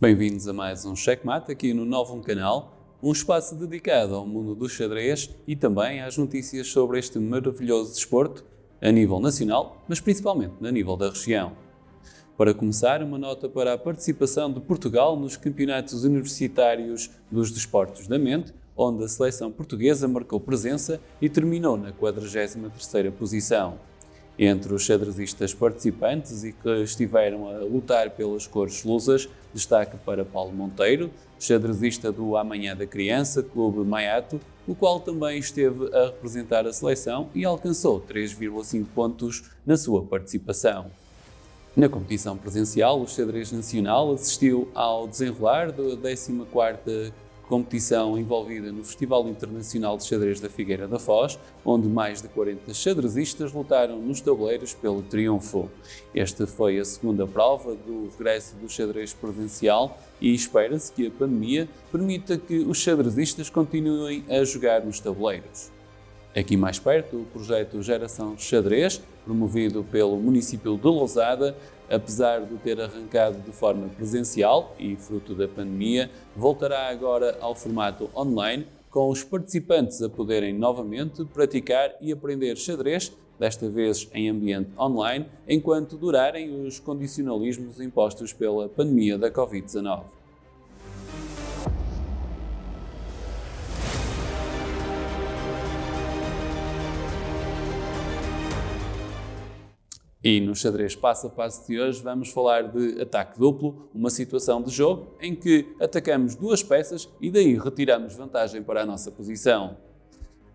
Bem-vindos a mais um Checkmate aqui no Novum Canal, um espaço dedicado ao mundo do xadrez e também às notícias sobre este maravilhoso desporto a nível nacional, mas principalmente a nível da região. Para começar, uma nota para a participação de Portugal nos campeonatos universitários dos desportos da mente, onde a seleção portuguesa marcou presença e terminou na 43ª posição. Entre os xadrezistas participantes e que estiveram a lutar pelas cores lusas, destaque para Paulo Monteiro, xadrezista do Amanhã da Criança, Clube Maiato, o qual também esteve a representar a seleção e alcançou 3,5 pontos na sua participação. Na competição presencial, o xadrez nacional assistiu ao desenrolar da 14ª competição envolvida no Festival Internacional de Xadrez da Figueira da Foz, onde mais de 40 xadrezistas lutaram nos tabuleiros pelo triunfo. Esta foi a segunda prova do regresso do xadrez presencial e espera-se que a pandemia permita que os xadrezistas continuem a jogar nos tabuleiros. Aqui mais perto, o projeto Geração Xadrez, promovido pelo município de Lousada, apesar de ter arrancado de forma presencial e fruto da pandemia, voltará agora ao formato online, com os participantes a poderem novamente praticar e aprender xadrez, desta vez em ambiente online, enquanto durarem os condicionalismos impostos pela pandemia da Covid-19. E no xadrez passo a passo de hoje vamos falar de ataque duplo, uma situação de jogo em que atacamos duas peças e daí retiramos vantagem para a nossa posição.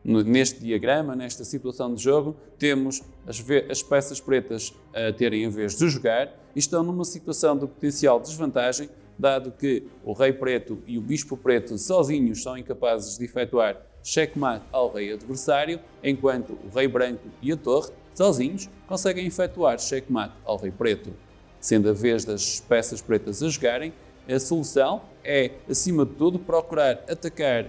Neste diagrama, nesta situação de jogo, temos as peças pretas a terem a vez de jogar e estão numa situação de potencial desvantagem, dado que o rei preto e o bispo preto sozinhos são incapazes de efetuar checkmate ao rei adversário, enquanto o rei branco e a torre sozinhos conseguem efetuar checkmate ao rei preto. Sendo a vez das peças pretas a jogarem, a solução é, acima de tudo, procurar atacar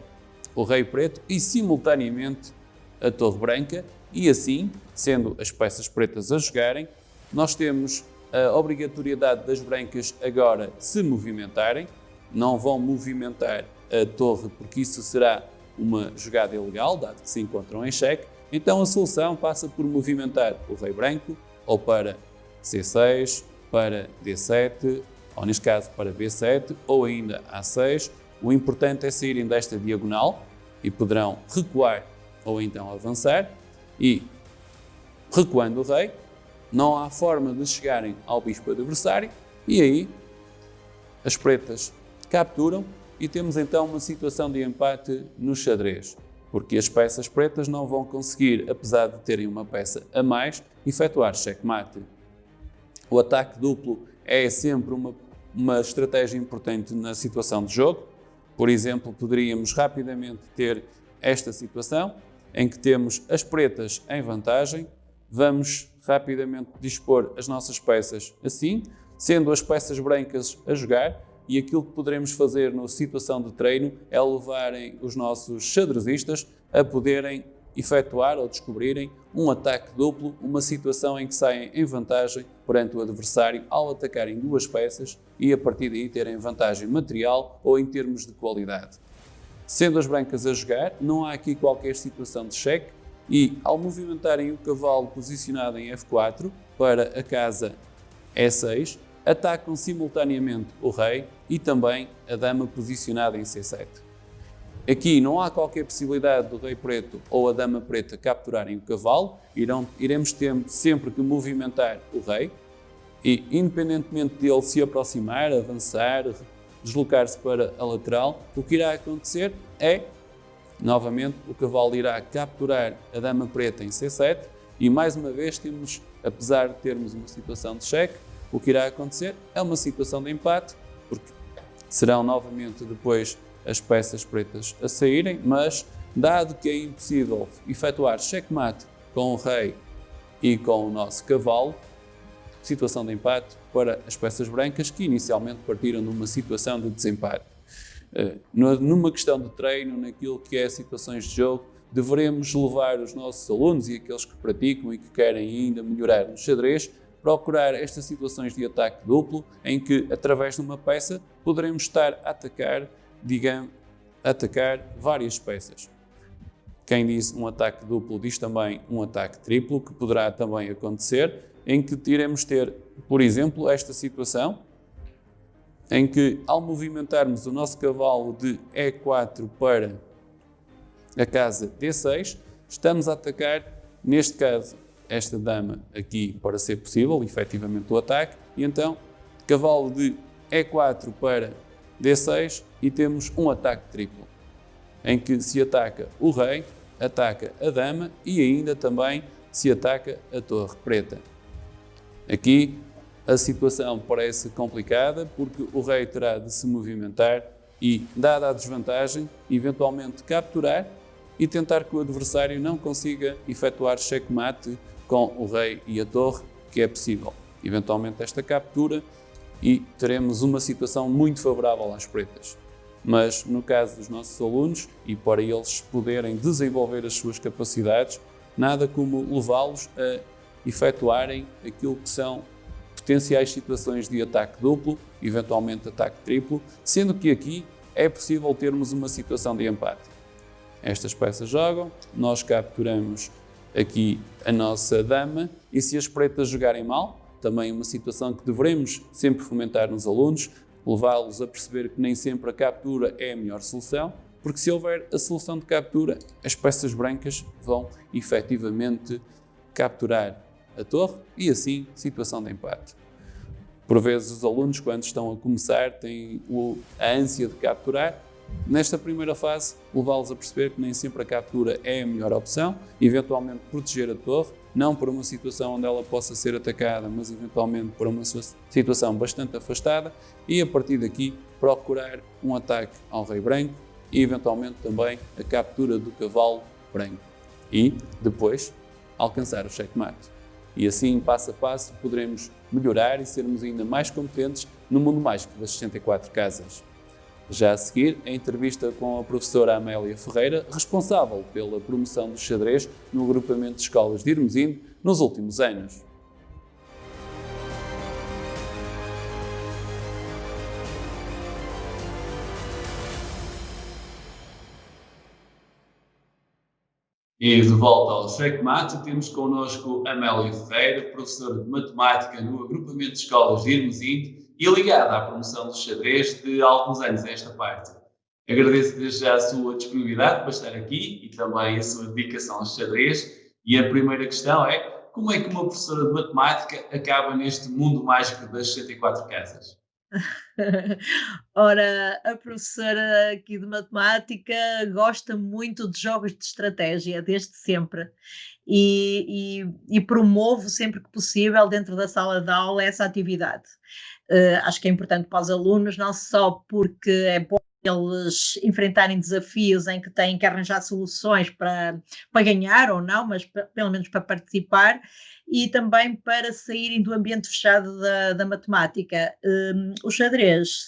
o rei preto e simultaneamente a torre branca e assim, sendo as peças pretas a jogarem, nós temos a obrigatoriedade das brancas agora se movimentarem, não vão movimentar a torre porque isso será uma jogada ilegal, dado que se encontram em xeque. Então a solução passa por movimentar o rei branco ou para C6, para D7, ou neste caso para B7, ou ainda A6. O importante é saírem desta diagonal e poderão recuar ou então avançar. E recuando o rei, não há forma de chegarem ao bispo adversário e aí as pretas capturam e temos então uma situação de empate no xadrez, porque as peças pretas não vão conseguir, apesar de terem uma peça a mais, efetuar checkmate. O ataque duplo é sempre uma estratégia importante na situação de jogo. Por exemplo, poderíamos rapidamente ter esta situação, em que temos as pretas em vantagem, vamos rapidamente dispor as nossas peças assim, sendo as peças brancas a jogar, e aquilo que poderemos fazer na situação de treino é levarem os nossos xadrezistas a poderem efetuar ou descobrirem um ataque duplo, uma situação em que saem em vantagem perante o adversário ao atacarem duas peças e a partir daí terem vantagem material ou em termos de qualidade. Sendo as brancas a jogar, não há aqui qualquer situação de cheque e ao movimentarem o cavalo posicionado em F4 para a casa E6, atacam simultaneamente o rei e também a dama posicionada em C7. Aqui não há qualquer possibilidade do rei preto ou a dama preta capturarem o cavalo, iremos ter sempre que movimentar o rei e, independentemente dele se aproximar, avançar, deslocar-se para a lateral, o que irá acontecer é, novamente, o cavalo irá capturar a dama preta em C7 e, mais uma vez, apesar de termos uma situação de cheque, o que irá acontecer é uma situação de empate, porque serão novamente depois as peças pretas a saírem, mas dado que é impossível efetuar checkmate com o rei e com o nosso cavalo, situação de empate para as peças brancas que inicialmente partiram numa situação de desempate. Numa questão de treino, naquilo que é situações de jogo, devemos levar os nossos alunos e aqueles que praticam e que querem ainda melhorar no xadrez procurar estas situações de ataque duplo, em que, através de uma peça, poderemos estar a atacar, atacar várias peças. Quem diz um ataque duplo diz também um ataque triplo, que poderá também acontecer, em que iremos ter, por exemplo, esta situação, em que, ao movimentarmos o nosso cavalo de E4 para a casa D6, estamos a atacar, neste caso, esta dama aqui para ser possível, efetivamente, o ataque, e então, cavalo de E4 para D6 e temos um ataque triplo, em que se ataca o rei, ataca a dama e ainda também se ataca a torre preta. Aqui a situação parece complicada porque o rei terá de se movimentar e, dada a desvantagem, eventualmente capturar e tentar que o adversário não consiga efetuar checkmate com o rei e a torre, que é possível. Eventualmente esta captura e teremos uma situação muito favorável às pretas. Mas no caso dos nossos alunos, e para eles poderem desenvolver as suas capacidades, nada como levá-los a efetuarem aquilo que são potenciais situações de ataque duplo, eventualmente ataque triplo, sendo que aqui é possível termos uma situação de empate. Estas peças jogam, nós capturamos aqui a nossa dama e se as pretas jogarem mal, também uma situação que devemos sempre fomentar nos alunos, levá-los a perceber que nem sempre a captura é a melhor solução, porque se houver a solução de captura, as peças brancas vão efetivamente capturar a torre e assim situação de empate. Por vezes os alunos, quando estão a começar, têm a ânsia de capturar. Nesta primeira fase, levá-los a perceber que nem sempre a captura é a melhor opção, eventualmente proteger a torre, não por uma situação onde ela possa ser atacada, mas eventualmente por uma situação bastante afastada, e a partir daqui procurar um ataque ao rei branco e eventualmente também a captura do cavalo branco. E depois alcançar o checkmate. E assim, passo a passo, poderemos melhorar e sermos ainda mais competentes no mundo mágico das 64 casas. Já a seguir, a entrevista com a professora Amélia Ferreira, responsável pela promoção do xadrez no agrupamento de escolas de Irmesinde nos últimos anos. E de volta ao Checkmate, temos connosco Amélia Ferreira, professora de Matemática no agrupamento de escolas de Irmesinde e ligada à promoção do xadrez de alguns anos a esta parte. Agradeço desde já a sua disponibilidade para estar aqui e também a sua dedicação ao xadrez. E a primeira questão é, como é que uma professora de Matemática acaba neste mundo mágico das 64 casas? Ora, a professora aqui de matemática gosta muito de jogos de estratégia, desde sempre, e promovo sempre que possível, dentro da sala de aula, essa atividade. Acho que é importante para os alunos, não só porque é bom eles enfrentarem desafios em que têm que arranjar soluções para ganhar ou não, mas pelo menos para participar, e também para saírem do ambiente fechado da matemática. O xadrez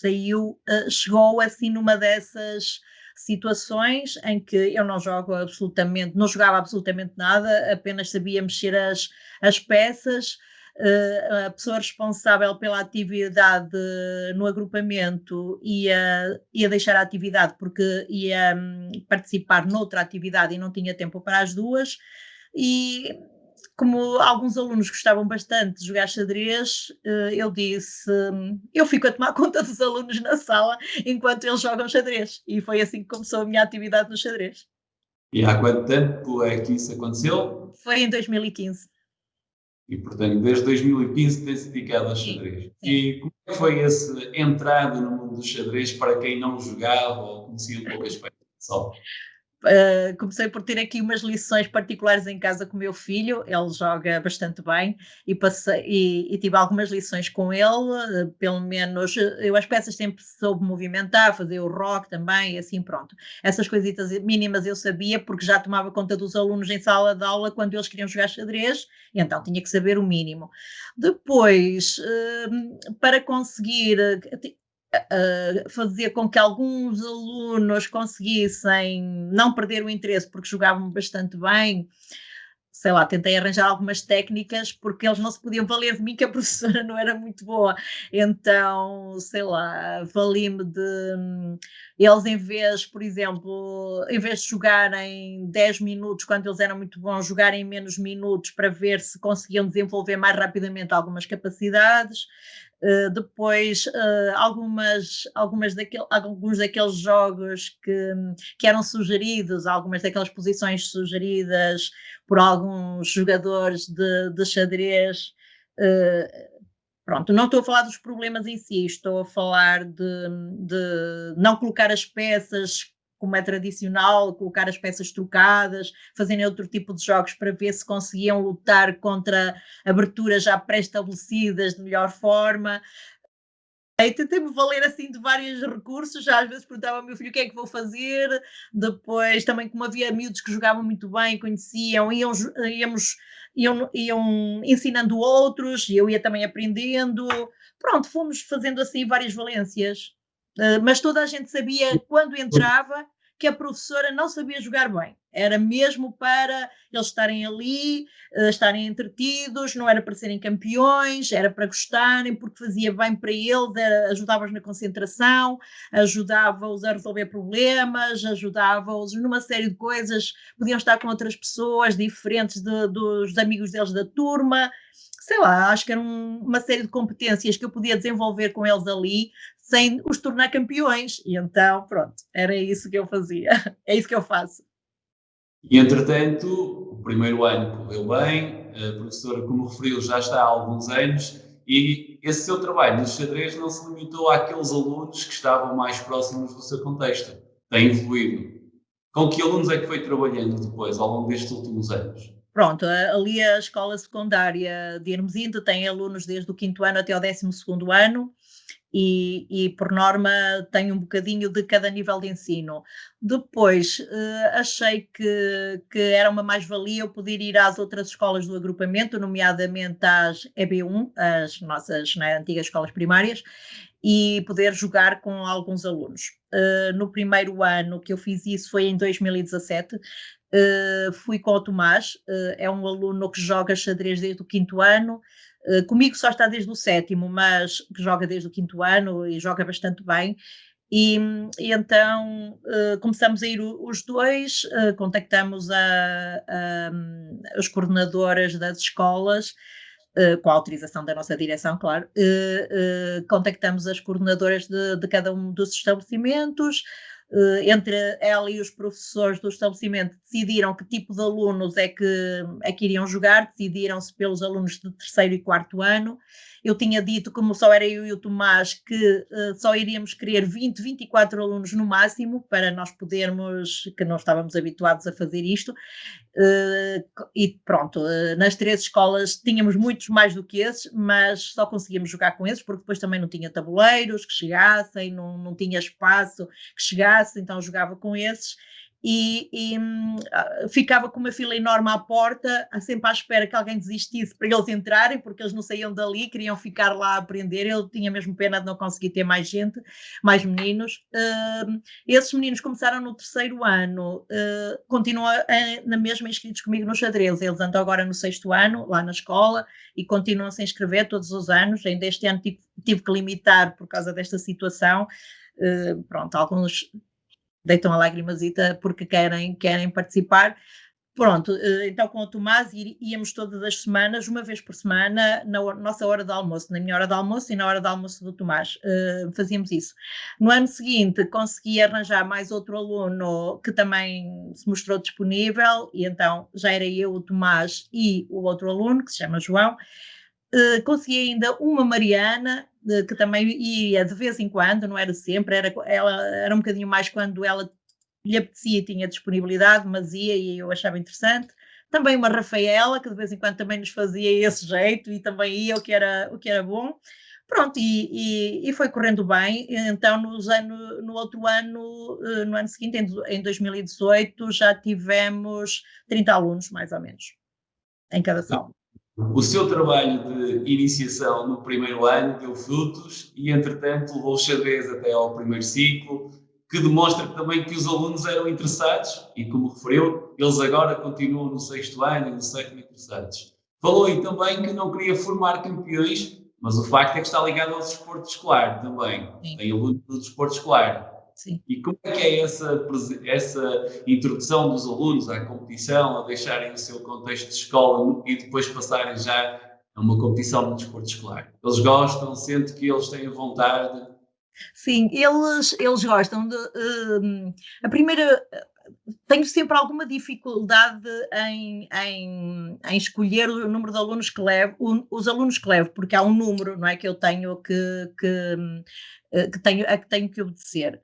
chegou assim numa dessas situações em que eu não jogava absolutamente nada, apenas sabia mexer as peças. A pessoa responsável pela atividade no agrupamento ia deixar a atividade porque ia participar noutra atividade e não tinha tempo para as duas. E como alguns alunos gostavam bastante de jogar xadrez, eu disse: Eu fico a tomar conta dos alunos na sala enquanto eles jogam xadrez. E foi assim que começou a minha atividade no xadrez. E há quanto tempo é que isso aconteceu? Foi em 2015. E, portanto, desde 2015 tem-se dedicado ao Sim, xadrez. sim. E como é que foi essa entrada no mundo do xadrez para quem não jogava ou conhecia um pouco as peças só? Comecei por ter aqui umas lições particulares em casa com o meu filho, ele joga bastante bem e tive algumas lições com ele, pelo menos eu as peças sempre soube movimentar, fazer o rock também e assim pronto. Essas coisitas mínimas eu sabia porque já tomava conta dos alunos em sala de aula quando eles queriam jogar xadrez, e então tinha que saber o mínimo. Depois, para conseguir fazer com que alguns alunos conseguissem não perder o interesse porque jogavam bastante bem, sei lá, tentei arranjar algumas técnicas porque eles não se podiam valer de mim, que a professora não era muito boa. Então, sei lá, vali-me de eles em vez, por exemplo, em vez de jogarem 10 minutos quando eles eram muito bons, jogarem menos minutos para ver se conseguiam desenvolver mais rapidamente algumas capacidades. Depois, alguns daqueles jogos que eram sugeridos, algumas daquelas posições sugeridas por alguns jogadores de xadrez. eh, Pronto, não estou a falar dos problemas em si, estou a falar de não colocar as peças como é tradicional, colocar as peças trocadas, fazerem outro tipo de jogos para ver se conseguiam lutar contra aberturas já pré-estabelecidas de melhor forma. Aí tentei-me valer assim de vários recursos, já às vezes perguntava ao meu filho o que é que vou fazer, depois também como havia miúdos que jogavam muito bem, conheciam, iam ensinando outros, e eu ia também aprendendo. Pronto, fomos fazendo assim várias valências. Mas toda a gente sabia quando entrava que a professora não sabia jogar bem. Era mesmo para eles estarem ali, estarem entretidos, não era para serem campeões, era para gostarem, porque fazia bem para eles, ajudava-os na concentração, ajudava-os a resolver problemas, ajudava-os numa série de coisas, podiam estar com outras pessoas diferentes dos amigos deles da turma, sei lá, acho que era uma série de competências que eu podia desenvolver com eles ali, sem os tornar campeões, e então, pronto, era isso que eu fazia, é isso que eu faço. E, entretanto, o primeiro ano correu bem, a professora, como referiu, já está há alguns anos, e esse seu trabalho no xadrez não se limitou àqueles alunos que estavam mais próximos do seu contexto. Tem evoluído. Com que alunos é que foi trabalhando depois, ao longo destes últimos anos? Pronto, ali a escola secundária de Hermesinde tem alunos desde o quinto ano até o 12º ano, e por norma tem um bocadinho de cada nível de ensino. Depois, achei que era uma mais-valia eu poder ir às outras escolas do agrupamento, nomeadamente às EB1, as nossas, né, antigas escolas primárias, e poder jogar com alguns alunos. No primeiro ano que eu fiz isso foi em 2017. Fui com o Tomás, é um aluno que joga xadrez desde o quinto ano. Comigo só está desde o sétimo, mas que joga desde o quinto ano e joga bastante bem. E então começamos a ir os dois, contactamos as coordenadoras das escolas, com a autorização da nossa direção, claro. Contactamos as coordenadoras de cada um dos estabelecimentos. Entre ela e os professores do estabelecimento decidiram que tipo de alunos é que iriam jogar, decidiram-se pelos alunos de terceiro e quarto ano. Eu tinha dito, como só era eu e o Tomás, que só iríamos querer 20, 24 alunos no máximo, para nós podermos, que não estávamos habituados a fazer isto. E pronto, nas 3 escolas tínhamos muitos mais do que esses, mas só conseguíamos jogar com esses, porque depois também não tinha tabuleiros que chegassem, não tinha espaço que chegasse, então jogava com esses. Ficava com uma fila enorme à porta, sempre à espera que alguém desistisse para eles entrarem, porque eles não saíam dali, queriam ficar lá a aprender. Eu tinha mesmo pena de não conseguir ter mais gente, mais meninos. Esses meninos começaram no terceiro ano, continuam na mesma inscritos comigo no xadrez. Eles andam agora no sexto ano, lá na escola, e continuam a se inscrever todos os anos. Ainda este ano tive que limitar por causa desta situação. Pronto, alguns deitam a lagrimazita porque querem participar. Pronto, então com o Tomás íamos todas as semanas, uma vez por semana, na nossa hora de almoço, na minha hora de almoço e na hora de almoço do Tomás, fazíamos isso. No ano seguinte consegui arranjar mais outro aluno que também se mostrou disponível, e então já era eu, o Tomás e o outro aluno, que se chama João. Consegui ainda uma Mariana, que também ia de vez em quando, não era sempre, ela era um bocadinho mais quando ela lhe apetecia e tinha disponibilidade, mas ia e eu achava interessante. Também uma Rafaela, que de vez em quando também nos fazia esse jeito e também ia, o que era bom. Pronto, e foi correndo bem. Então, no outro ano, no ano seguinte, em 2018, já tivemos 30 alunos, mais ou menos, em cada sala. O seu trabalho de iniciação no primeiro ano deu frutos e, entretanto, levou o xadrez até ao primeiro ciclo, que demonstra também que os alunos eram interessados e, como referiu, eles agora continuam no 6º ano e no 7º e terceiros. Falou aí também que não queria formar campeões, mas o facto é que está ligado ao desporto escolar também. Sim, Tem alunos do desporto escolar. sim. E como é que é essa introdução dos alunos à competição, a deixarem o seu contexto de escola e depois passarem já a uma competição no desporto escolar? Eles gostam, sentem que eles têm vontade? Sim, eles gostam de, a primeira tenho sempre alguma dificuldade em escolher o número de alunos que levo, os alunos que levo, porque há um número, não é, que eu tenho que tenho que obedecer.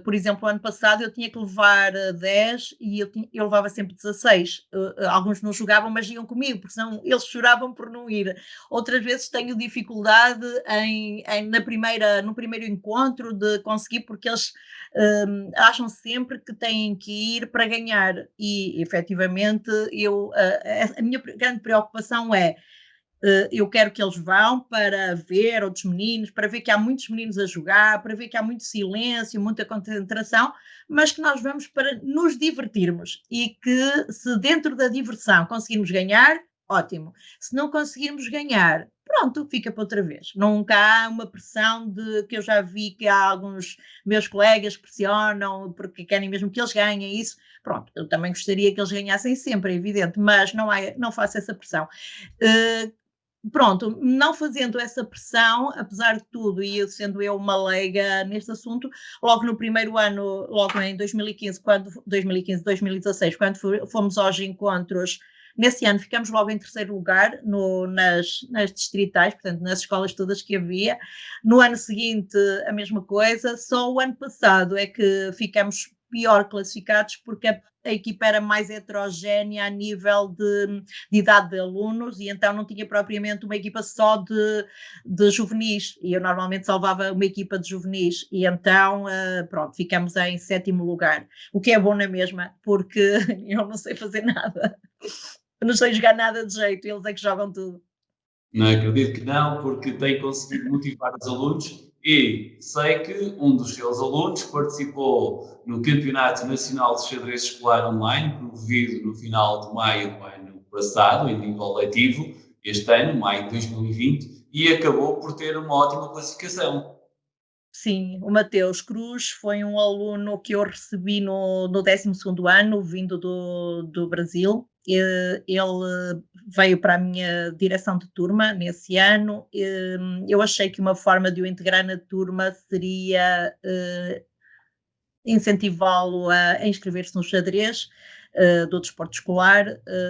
Por exemplo, o ano passado eu tinha que levar 10 e eu levava sempre 16. Alguns não jogavam, mas iam comigo, porque senão eles choravam por não ir. Outras vezes tenho dificuldade no primeiro encontro de conseguir, porque eles acham sempre que têm que ir para ganhar e efetivamente a minha grande preocupação é eu quero que eles vão para ver outros meninos, para ver que há muitos meninos a jogar, para ver que há muito silêncio, muita concentração, mas que nós vamos para nos divertirmos e que se dentro da diversão conseguirmos ganhar, ótimo. Se não conseguirmos ganhar, pronto, fica para outra vez. Nunca há uma pressão de que eu já vi que há alguns meus colegas que pressionam porque querem mesmo que eles ganhem isso. Pronto, eu também gostaria que eles ganhassem sempre, é evidente, mas não faço essa pressão. Uh, Pronto, não fazendo essa pressão, apesar de tudo, e eu sendo eu uma leiga neste assunto, logo no primeiro ano, logo em 2015, 2016, quando fomos aos encontros, nesse ano ficamos logo em terceiro lugar nas distritais, portanto, nas escolas todas que havia. No ano seguinte, a mesma coisa, só o ano passado é que ficamos pior classificados porque a equipa era mais heterogénea a nível de idade de alunos e então não tinha propriamente uma equipa só de juvenis e eu normalmente salvava uma equipa de juvenis e então pronto, ficamos em sétimo lugar, o que é bom na mesma porque eu não sei fazer nada, eu não sei jogar nada de jeito, eles é que jogam tudo. Não acredito que não, porque tem conseguido motivar os alunos e sei que um dos seus alunos participou no Campeonato Nacional de Xadrez Escolar Online, promovido no final de maio do ano passado, em nível letivo, este ano, maio de 2020, e acabou por ter uma ótima classificação. Sim, o Mateus Cruz foi um aluno que eu recebi no 12º ano, vindo do Brasil. Ele veio para a minha direção de turma nesse ano. Eu achei que uma forma de o integrar na turma seria incentivá-lo a inscrever-se no xadrez do desporto escolar.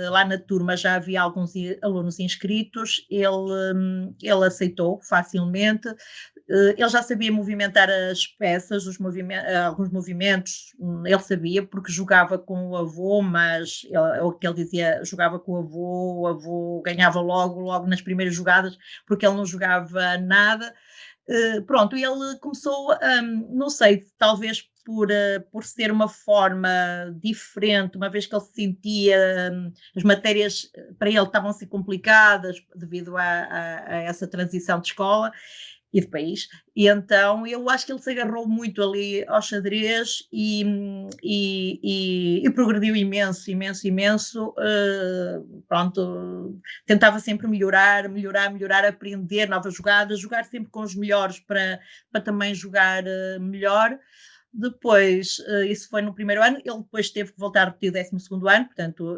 Lá na turma já havia alguns alunos inscritos, ele aceitou facilmente. Ele já sabia movimentar as peças, alguns movimentos, ele sabia, porque jogava com o avô, mas é o que ele dizia, jogava com o avô ganhava logo nas primeiras jogadas, porque ele não jogava nada. Pronto, ele começou, não sei, talvez por ser uma forma diferente, uma vez que ele se sentia, as matérias para ele estavam a ser complicadas devido a essa transição de escola e de país, e então eu acho que ele se agarrou muito ali ao xadrez e progrediu imenso, imenso, imenso. Pronto, tentava sempre melhorar, aprender novas jogadas, jogar sempre com os melhores para também jogar melhor. Depois, isso foi no primeiro ano, ele depois teve que voltar a repetir o 12º ano, portanto,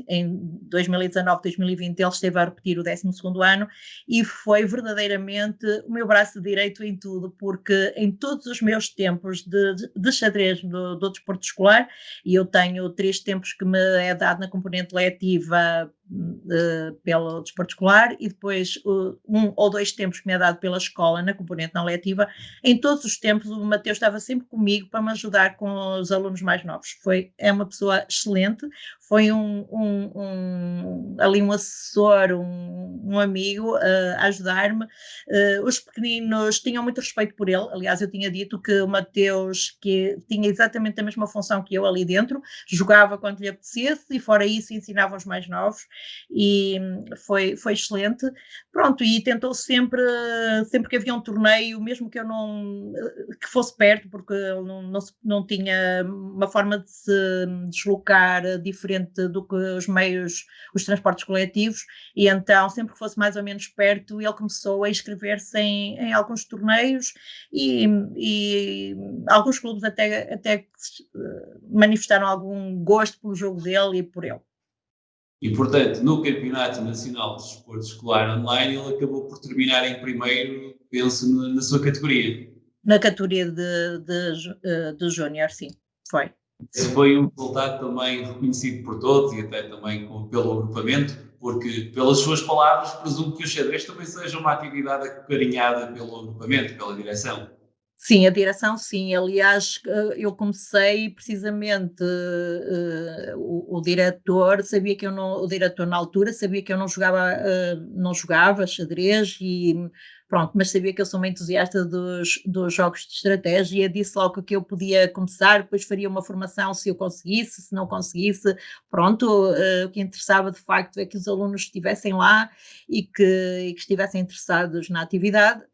em 2019, 2020, ele esteve a repetir o 12º ano e foi verdadeiramente o meu braço direito em tudo, porque em todos os meus tempos de xadrez do desporto escolar, e eu tenho 3 tempos que me é dado na componente letiva pelo desporto escolar e depois 1 ou 2 tempos que me é dado pela escola na componente não letiva, em todos os tempos o Mateus estava sempre comigo para me ajudar com os alunos mais novos. É uma pessoa excelente, foi ali um assessor, um amigo a ajudar-me. Os pequeninos tinham muito respeito por ele, aliás eu tinha dito que o Mateus que tinha exatamente a mesma função que eu ali dentro, jogava quando lhe apetecesse e fora isso ensinava os mais novos e foi excelente. Pronto, e tentou sempre, sempre que havia um torneio, mesmo que eu não, que fosse perto, porque ele não tinha uma forma de se deslocar diferente do que os meios, os transportes coletivos, e então sempre que fosse mais ou menos perto, ele começou a inscrever-se em alguns torneios e alguns clubes até manifestaram algum gosto pelo jogo dele e por ele. E, portanto, no Campeonato Nacional de Desporto Escolar Online, ele acabou por terminar em primeiro, penso, na sua categoria. Na categoria de Júnior, sim, foi. Esse foi um resultado também reconhecido por todos e até também pelo agrupamento, porque, pelas suas palavras, presumo que o xadrez também seja uma atividade acarinhada pelo agrupamento, pela direção. Sim, a direção sim. Aliás, eu comecei precisamente, o diretor sabia que eu não, o diretor na altura sabia que eu não jogava xadrez e pronto, mas sabia que eu sou uma entusiasta dos jogos de estratégia, disse logo que eu podia começar, depois faria uma formação se eu conseguisse, se não conseguisse, pronto, o que interessava de facto é que os alunos estivessem lá e que estivessem interessados na atividade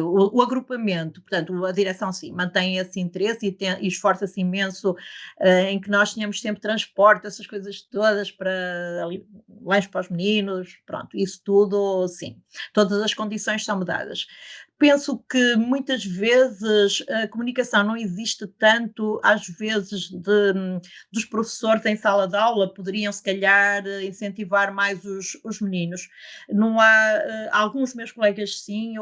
o agrupamento, portanto, a direção sim, mantém esse interesse e esforça-se imenso em que nós tenhamos sempre transporte, essas coisas todas para ali, lanche para os meninos, pronto, isso tudo, sim, todas as condições são dadas. Penso que muitas vezes a comunicação não existe tanto, às vezes, dos professores em sala de aula, poderiam se calhar incentivar mais os meninos. Não há, alguns meus colegas sim,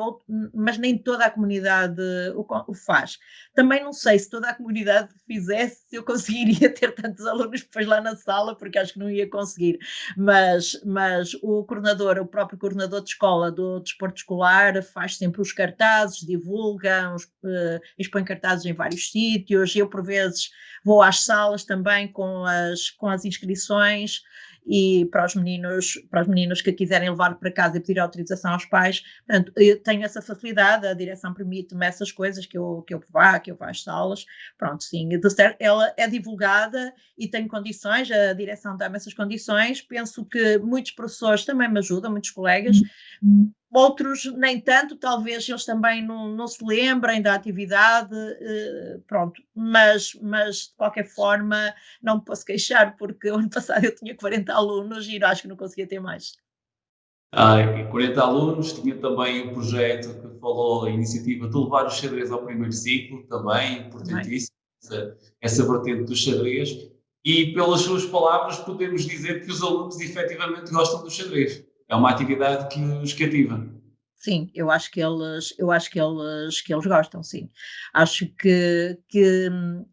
mas nem toda a comunidade o faz. Também não sei se toda a comunidade fizesse, se eu conseguiria ter tantos alunos depois lá na sala, porque acho que não ia conseguir. Mas o próprio coordenador de escola do desporto escolar faz sempre os cartazes, divulga, expõe cartazes em vários sítios. Eu, por vezes, vou às salas também com as inscrições e para os meninos que quiserem levar para casa e pedir autorização aos pais. Portanto, eu tenho essa facilidade, a direção permite-me essas coisas que eu vá às salas. Pronto, sim, de certo, ela é divulgada e tenho condições, a direção dá-me essas condições. Penso que muitos professores também me ajudam, muitos colegas. Outros nem tanto, talvez eles também não se lembrem da atividade, pronto, mas de qualquer forma não me posso queixar, porque o ano passado eu tinha 40 alunos e acho que não conseguia ter mais. E 40 alunos, tinha também o projeto que falou, a iniciativa de levar o xadrez ao primeiro ciclo, também, Também. importantíssimo, essa vertente do xadrez. E pelas suas palavras, podemos dizer que os alunos efetivamente gostam do xadrez. É uma atividade que os cativa. Sim, eu acho que eles gostam, sim.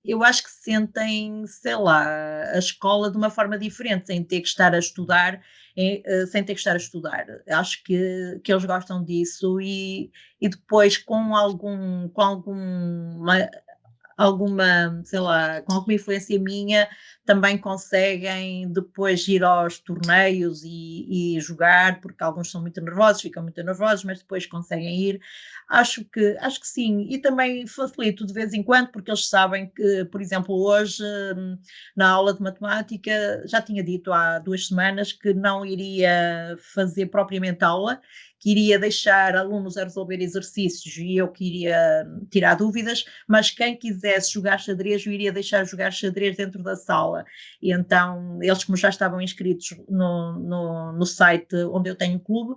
Eu acho que sentem, sei lá, a escola de uma forma diferente, sem ter que estar a estudar, sem ter que estar a estudar. Acho que eles gostam disso e depois com alguma, sei lá, com alguma influência minha, também conseguem depois ir aos torneios e jogar, porque alguns são muito nervosos, ficam muito nervosos, mas depois conseguem ir. Acho que sim, e também facilito de vez em quando, porque eles sabem que, por exemplo, hoje, na aula de matemática, já tinha dito há 2 semanas que não iria fazer propriamente aula, que iria deixar alunos a resolver exercícios e eu que iria tirar dúvidas, mas quem quisesse jogar xadrez, eu iria deixar jogar xadrez dentro da sala. E então, eles, como já estavam inscritos no site onde eu tenho o clube,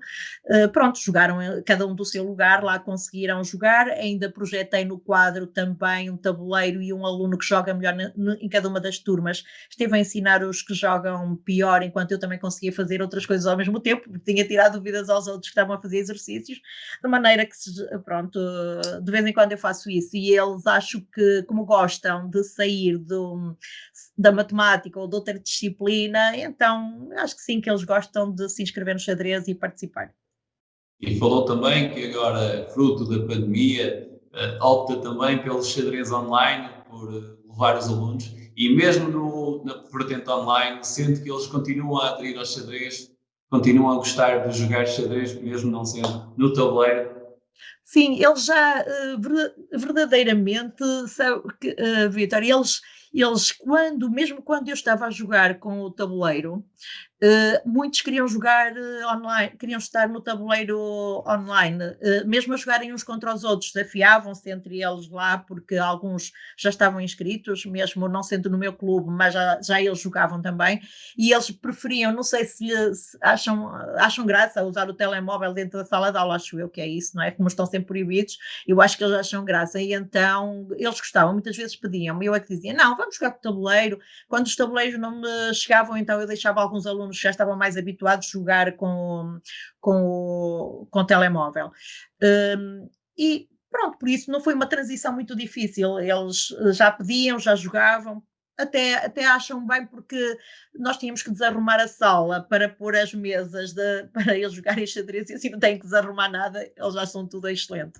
pronto, jogaram cada um do seu lugar, lá conseguiram jogar. Ainda projetei no quadro também um tabuleiro e um aluno que joga melhor em cada uma das turmas. Esteve a ensinar os que jogam pior, enquanto eu também conseguia fazer outras coisas ao mesmo tempo, porque tinha tirado dúvidas aos outros que estavam a fazer exercícios, de maneira que, pronto, de vez em quando eu faço isso e eles acho que, como gostam de sair da matemática ou de outra disciplina, então acho que sim, que eles gostam de se inscrever no xadrez e participar. E falou também que agora, fruto da pandemia, opta também pelo xadrez online, por levar os alunos, e mesmo na vertente online, sente que eles continuam a aderir ao xadrez, continuam a gostar de jogar xadrez, mesmo não sendo no tabuleiro. Sim, eles já, verdadeiramente, sabe que, Vítor, eles mesmo quando eu estava a jogar com o tabuleiro, muitos queriam jogar online, queriam estar no tabuleiro online, mesmo a jogarem uns contra os outros, desafiavam-se entre eles lá, porque alguns já estavam inscritos, mesmo não sendo no meu clube, mas já eles jogavam também, e eles preferiam, não sei se acham graça a usar o telemóvel dentro da sala de aula, acho eu que é isso, não é? Como estão sempre proibidos, eu acho que eles acham graça, e então eles gostavam, muitas vezes pediam-me, eu é que dizia, não, vamos jogar com o tabuleiro. Quando os tabuleiros não me chegavam, então eu deixava alguns alunos que já estavam mais habituados a jogar com o telemóvel. E pronto, por isso não foi uma transição muito difícil. Eles já pediam, já jogavam, até acham bem, porque nós tínhamos que desarrumar a sala para pôr as mesas para eles jogarem xadrez, e assim não têm que desarrumar nada, eles já são tudo excelente.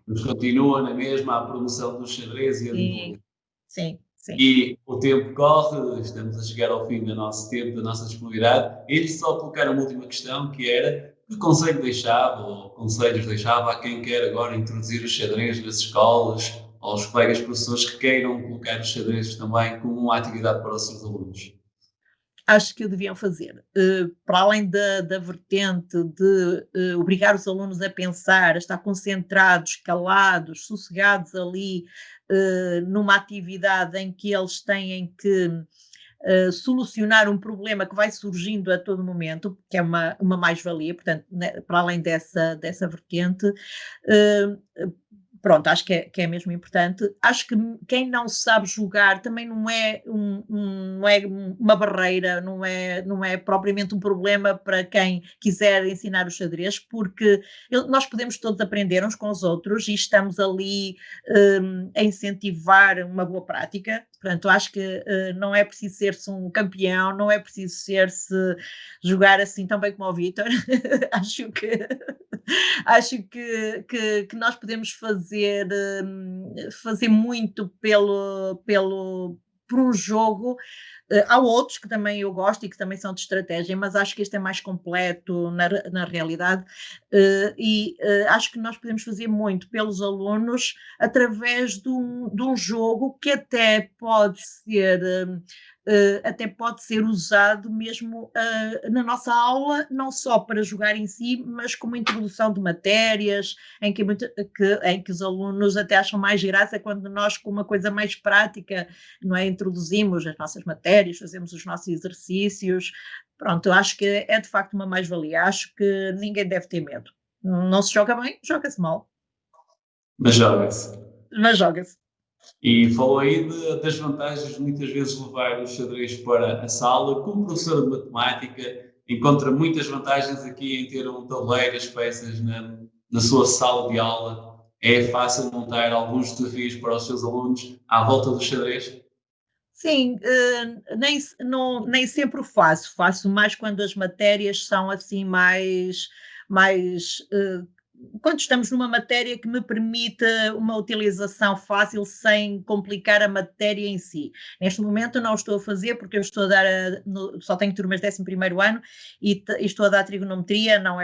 Mas continua na mesma a promoção do xadrez e a Sim, divulgação. sim, sim. E o tempo corre, estamos a chegar ao fim do nosso tempo, da nossa disponibilidade. Ele só colocar uma última questão, que era que conselho deixava, ou conselhos deixava a quem quer agora introduzir o xadrez nas escolas, ou aos colegas professores que queiram colocar os xadrez também como uma atividade para os seus alunos. Acho que o deviam fazer. Para além da vertente de obrigar os alunos a pensar, a estar concentrados, calados, sossegados ali, numa atividade em que eles têm que solucionar um problema que vai surgindo a todo momento, que é uma mais-valia, portanto, né, para além dessa vertente, eh, pronto, acho que é mesmo importante. Acho que quem não sabe jogar também não é uma barreira, não é propriamente um problema para quem quiser ensinar o xadrez, porque nós podemos todos aprender uns com os outros e estamos ali a incentivar uma boa prática. Portanto, acho que não é preciso ser-se um campeão, não é preciso ser-se jogar assim tão bem como o Vítor. acho que acho que nós podemos fazer muito por um jogo. Há outros que também eu gosto e que também são de estratégia, mas acho que este é mais completo na realidade, acho que nós podemos fazer muito pelos alunos através de um jogo que até pode ser usado mesmo na nossa aula, não só para jogar em si, mas como introdução de matérias, em que os alunos até acham mais graça quando nós, com uma coisa mais prática, não é, introduzimos as nossas matérias, fazemos os nossos exercícios. Pronto, eu acho que é de facto uma mais-valia. Acho que ninguém deve ter medo. Não se joga bem, joga-se mal, Mas joga-se. mas joga-se. E falou aí das vantagens de muitas vezes levar o xadrez para a sala. Como professor de matemática, encontra muitas vantagens aqui em ter um tabuleiro, as peças na sua sala de aula. É fácil montar alguns desafios para os seus alunos à volta do xadrez. Sim, nem sempre o faço mais quando as matérias são assim mais, quando estamos numa matéria que me permita uma utilização fácil sem complicar a matéria em si. Neste momento eu não o estou a fazer, porque eu estou a dar só tenho turmas de 11º ano e estou a dar trigonometria, não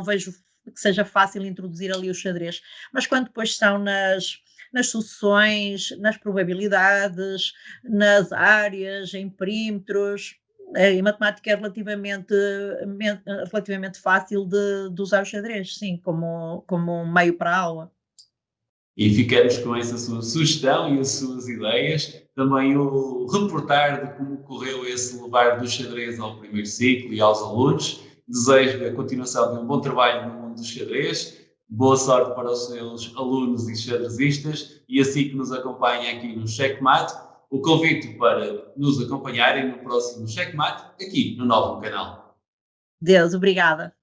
vejo que seja fácil introduzir ali o xadrez. Mas quando depois são nas sucessões, nas probabilidades, nas áreas, em perímetros. Em matemática é relativamente fácil de usar o xadrez, sim, como um meio para a aula. E ficamos com essa sua sugestão e as suas ideias. Também o reportar de como correu esse levar do xadrez ao primeiro ciclo e aos alunos. Desejo a continuação de um bom trabalho no mundo do xadrez. Boa sorte para os seus alunos e xadrezistas e assim que nos acompanhem aqui no Checkmate. O convite para nos acompanharem no próximo Checkmate, aqui no novo canal. Deus, obrigada.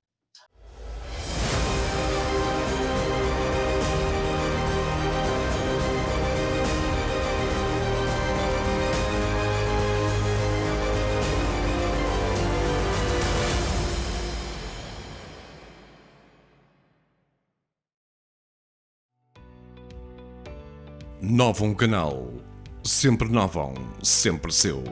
Novo Canal. Sempre novão, sempre seu.